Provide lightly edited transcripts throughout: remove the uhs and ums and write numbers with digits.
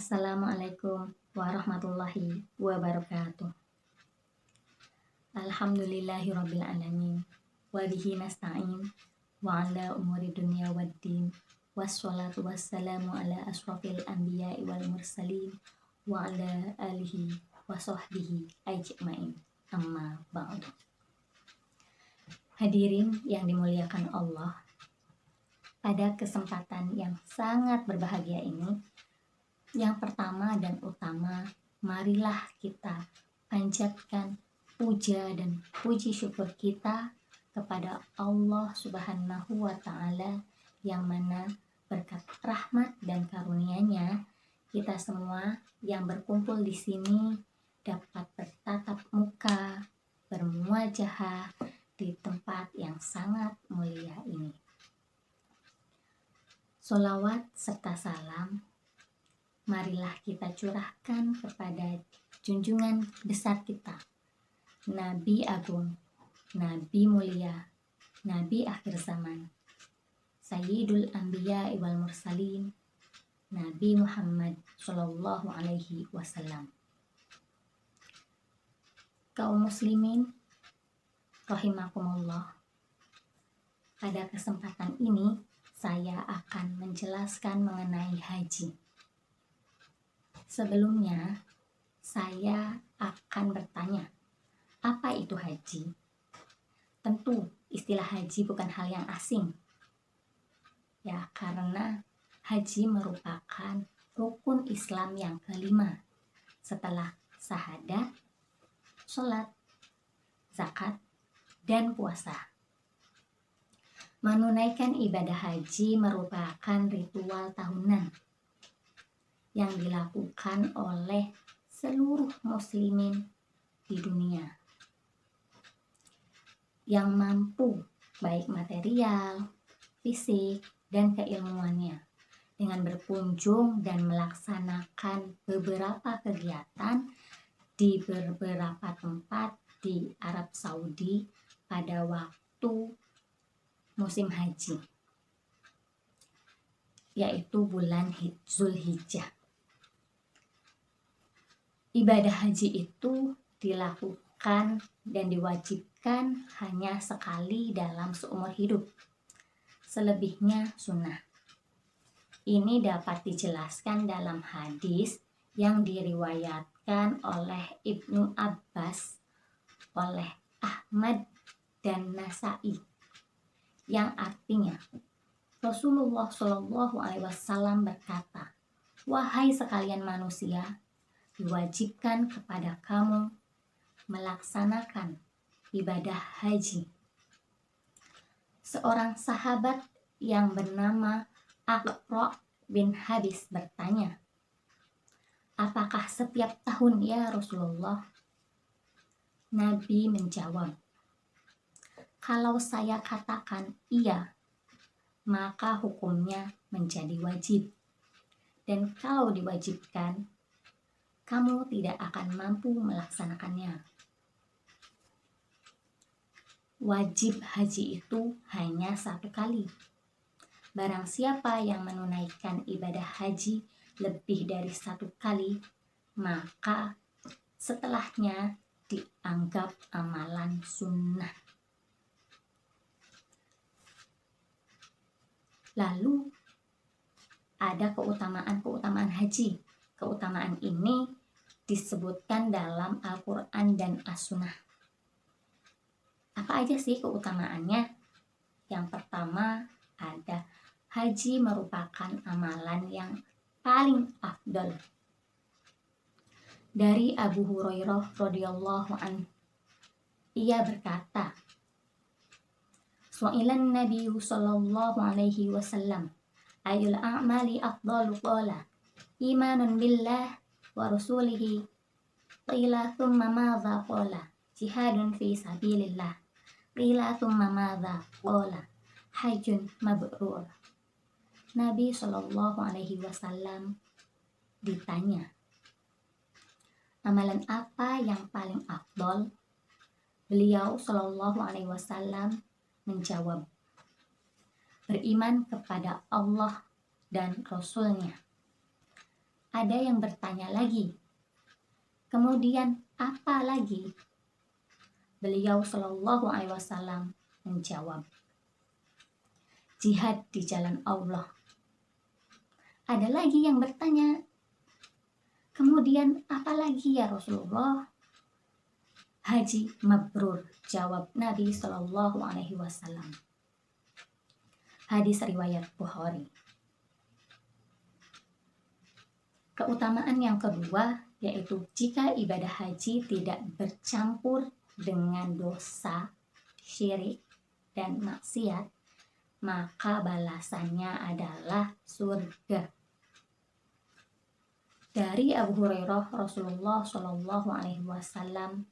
Assalamualaikum warahmatullahi wabarakatuh. Alhamdulillahirabbil alamin. Wa bihi nasta'in wa ala umuri dunya waddin. Wassalatu wassalamu ala asrofil anbiya'i wal mursalin wa ala alihi wa sahbihi ajma'in. Amma ba'du. Hadirin yang dimuliakan Allah, pada kesempatan yang sangat berbahagia ini, yang pertama dan utama, marilah kita panjatkan puja dan puji syukur kita kepada Allah Subhanahu wa Ta'ala, yang mana berkat rahmat dan karunia-Nya kita semua yang berkumpul di sini dapat bertatap muka, bermuajahah di tempat yang sangat mulia ini. Sholawat serta salam marilah kita curahkan kepada junjungan besar kita, Nabi Agung, Nabi Mulia, Nabi akhir zaman, Sayyidul Anbiya wal Mursalin, Nabi Muhammad Sallallahu Alaihi Wasallam. Kaum muslimin rahimakumullah, pada kesempatan ini saya akan menjelaskan mengenai haji. Sebelumnya, saya akan bertanya, apa itu haji? Tentu, istilah haji bukan hal yang asing. Ya, karena haji merupakan rukun Islam yang kelima setelah syahadat, sholat, zakat, dan puasa. Menunaikan ibadah haji merupakan ritual tahunan yang dilakukan oleh seluruh muslimin di dunia yang mampu baik material, fisik, dan keilmuannya, dengan berkunjung dan melaksanakan beberapa kegiatan di beberapa tempat di Arab Saudi pada waktu musim haji, yaitu bulan Zulhijjah. Ibadah haji itu dilakukan dan diwajibkan hanya sekali dalam seumur hidup. Selebihnya sunnah. Ini dapat dijelaskan dalam hadis yang diriwayatkan oleh Ibnu Abbas, oleh Ahmad dan Nasai, yang artinya Rasulullah Shallallahu Alaihi Wasallam berkata, "Wahai sekalian manusia, diwajibkan kepada kamu melaksanakan ibadah haji." Seorang sahabat yang bernama Aqra bin Habis bertanya, "Apakah setiap tahun ya Rasulullah?" Nabi menjawab, "Kalau saya katakan iya, maka hukumnya menjadi wajib. Dan kalau diwajibkan, kamu tidak akan mampu melaksanakannya." Wajib haji itu hanya satu kali. Barang siapa yang menunaikan ibadah haji lebih dari satu kali, maka setelahnya dianggap amalan sunnah. Lalu ada keutamaan haji. Keutamaan ini disebutkan dalam Al-Quran dan As-Sunnah. Apa aja sih keutamaannya? Yang pertama ada haji merupakan amalan yang paling afdal. Dari Abu Hurairah radhiyallahu anhu, ia berkata, "Su'ilan Nabi sallallahu alaihi wasallam, ayul a'mali afdalu, qala imanun billah wa rasulihi, qila thumma madza, qala jihadun fi sabilillah, qila thumma madza, qala hajjun mabrur." Nabi Shallallahu Alaihi Wasallam ditanya, amalan apa yang paling afdol? Beliau Shallallahu Alaihi Wasallam menjawab, beriman kepada Allah dan Rasul-Nya. ada yang bertanya lagi, kemudian apa lagi? Beliau Shallallahu Alaihi Wasallam menjawab, jihad di jalan Allah. Ada lagi yang bertanya, kemudian apa lagi ya Rasulullah? Haji mabrur, jawab Nabi Shallallahu Alaihi Wasallam. Hadis riwayat Bukhari. Keutamaan yang kedua yaitu jika ibadah haji tidak bercampur dengan dosa, syirik, dan maksiat, maka balasannya adalah surga. Dari Abu Hurairah, Rasulullah Shallallahu Alaihi Wasallam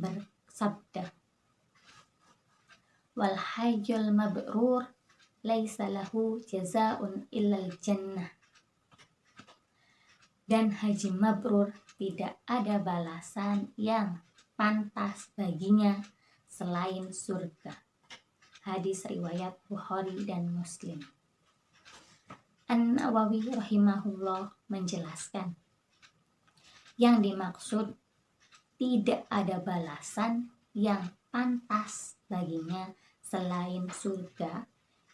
bersabda, wal hajjul mabrur laisa lahu jazaa'un illal jannah. Dan haji mabrur tidak ada balasan yang pantas baginya selain surga. Hadis riwayat Bukhari dan Muslim. An-Nawawi rahimahullah menjelaskan, yang dimaksud tidak ada balasan yang pantas baginya selain surga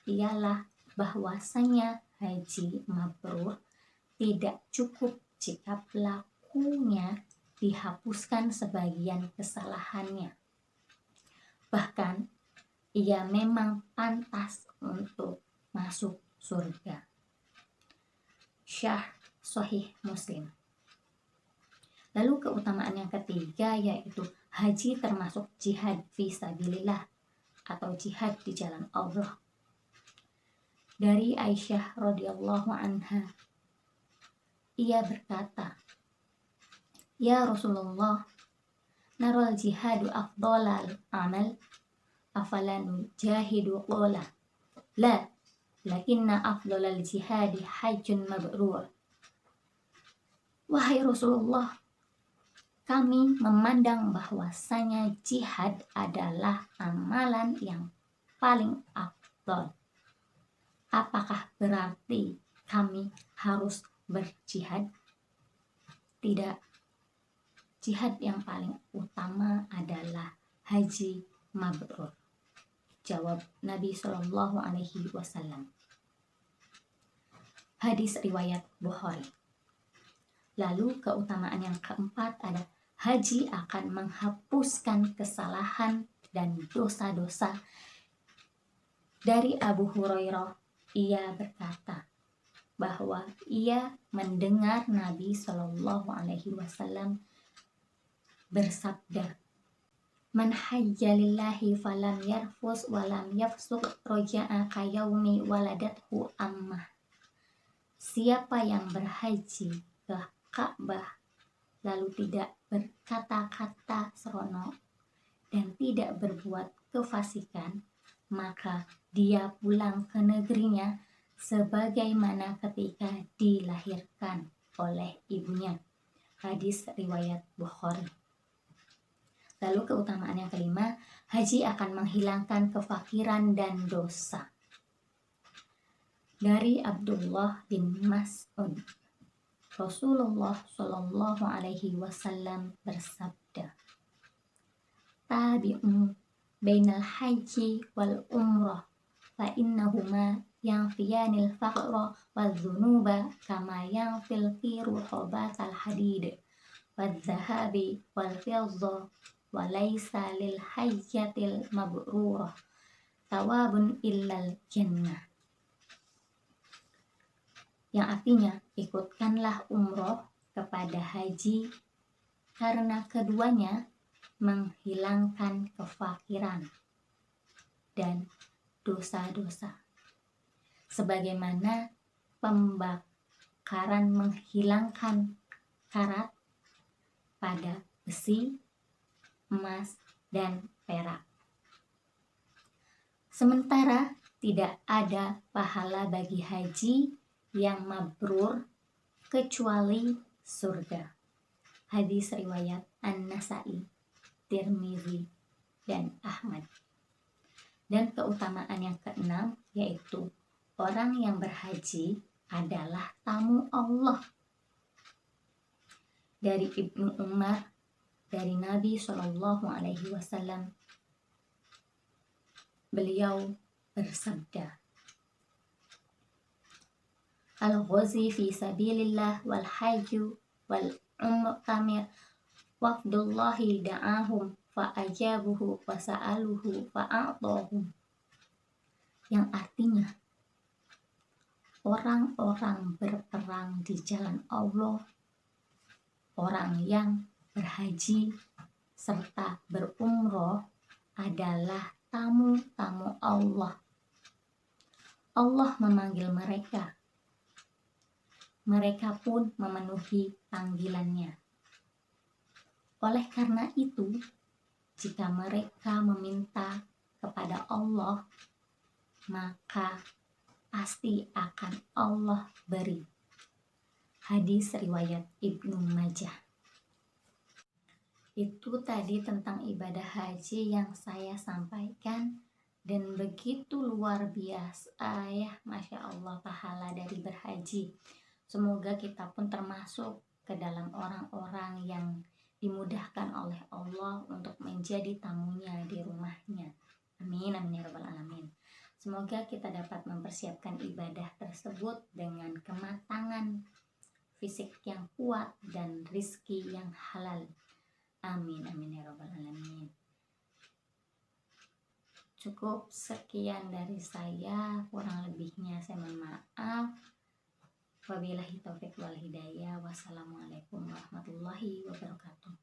ialah bahwasanya haji mabrur tidak cukup jika pelakunya dihapuskan sebagian kesalahannya. Bahkan ia memang pantas untuk masuk surga. Syarh Sahih Muslim. Lalu keutamaan yang ketiga yaitu haji termasuk jihad fisabilillah atau jihad di jalan Allah. Dari Aisyah radhiyallahu anha, ia berkata, ya Rasulullah, naral jihadu afdalal amal, afalan jahidu qala, la, lakinna afdalal jihadi hajjun mabrur. Wahai Rasulullah, kami memandang bahwasanya jihad adalah amalan yang paling afdal. Apakah berarti kami harus berjihad? Tidak. Jihad yang paling utama adalah haji mabrur, jawab Nabi Shallallahu Alaihi Wasallam. Hadis riwayat Bukhari. Lalu keutamaan yang keempat ada haji akan menghapuskan kesalahan dan dosa-dosa. Dari Abu Hurairah, ia berkata bahwa ia mendengar Nabi Shallallahu Alaihi Wasallam bersabda, man hajja lillahi falam yarfus walam yafsuq roja'a kayaumi waladathu ammah. Siapa yang berhaji ke Ka'bah lalu tidak berkata-kata seronok dan tidak berbuat kefasikan, maka dia pulang ke negerinya sebagaimana ketika dilahirkan oleh ibunya. Hadis riwayat Bukhari. Lalu keutamaan yang kelima, haji akan menghilangkan kefakiran dan dosa. Dari Abdullah bin Mas'ud, Rasulullah Shallallahu Alaihi Wasallam bersabda, tabi'u bainal haji wal umrah fa innahuma yanfiyanil faqra wal dhunuba kama yanfil qiru hubatal hadid wal dhahabi wal fidda wa laysa lil hajjatil mabrurah thawabun illal jannah. Yang artinya, ikutkanlah umroh kepada haji karena keduanya menghilangkan kefakiran dan dosa-dosa. Sebagaimana pembakaran menghilangkan karat pada besi, emas, dan perak. Sementara tidak ada pahala bagi haji yang mabrur kecuali surga. Hadis riwayat An-Nasa'i, Tirmizi, dan Ahmad. Dan keutamaan yang keenam yaitu orang yang berhaji adalah tamu Allah. dari Ibnu Umar dari Nabi Shallallahu Alaihi Wasallam, beliau bersabda, al-ghazi fi sabilillah wal hajju wal umtamir wafdullahi da'ahum fa'ajabuhu fasa'aluhu fa'a'tahum, yang artinya orang-orang berperang di jalan Allah, orang yang berhaji serta berumroh adalah tamu-tamu Allah. Allah memanggil mereka, mereka pun memenuhi panggilannya. Oleh karena itu, jika mereka meminta kepada Allah, maka pasti akan Allah beri. Hadis riwayat Ibnu Majah. Itu tadi tentang ibadah haji yang saya sampaikan, dan begitu luar biasa ya, Masya Allah, pahala dari berhaji. Semoga kita pun termasuk ke dalam orang-orang yang dimudahkan oleh Allah untuk menjadi tamunya di rumahnya. Amin, amin ya rabbal alamin. Semoga kita dapat mempersiapkan ibadah tersebut dengan kematangan fisik yang kuat dan rizki yang halal. Amin, amin ya rabbal alamin. Cukup sekian dari saya, kurang lebihnya saya mohon maaf. Wabillahi taufiq wal hidayah. Wassalamualaikum warahmatullahi wabarakatuh.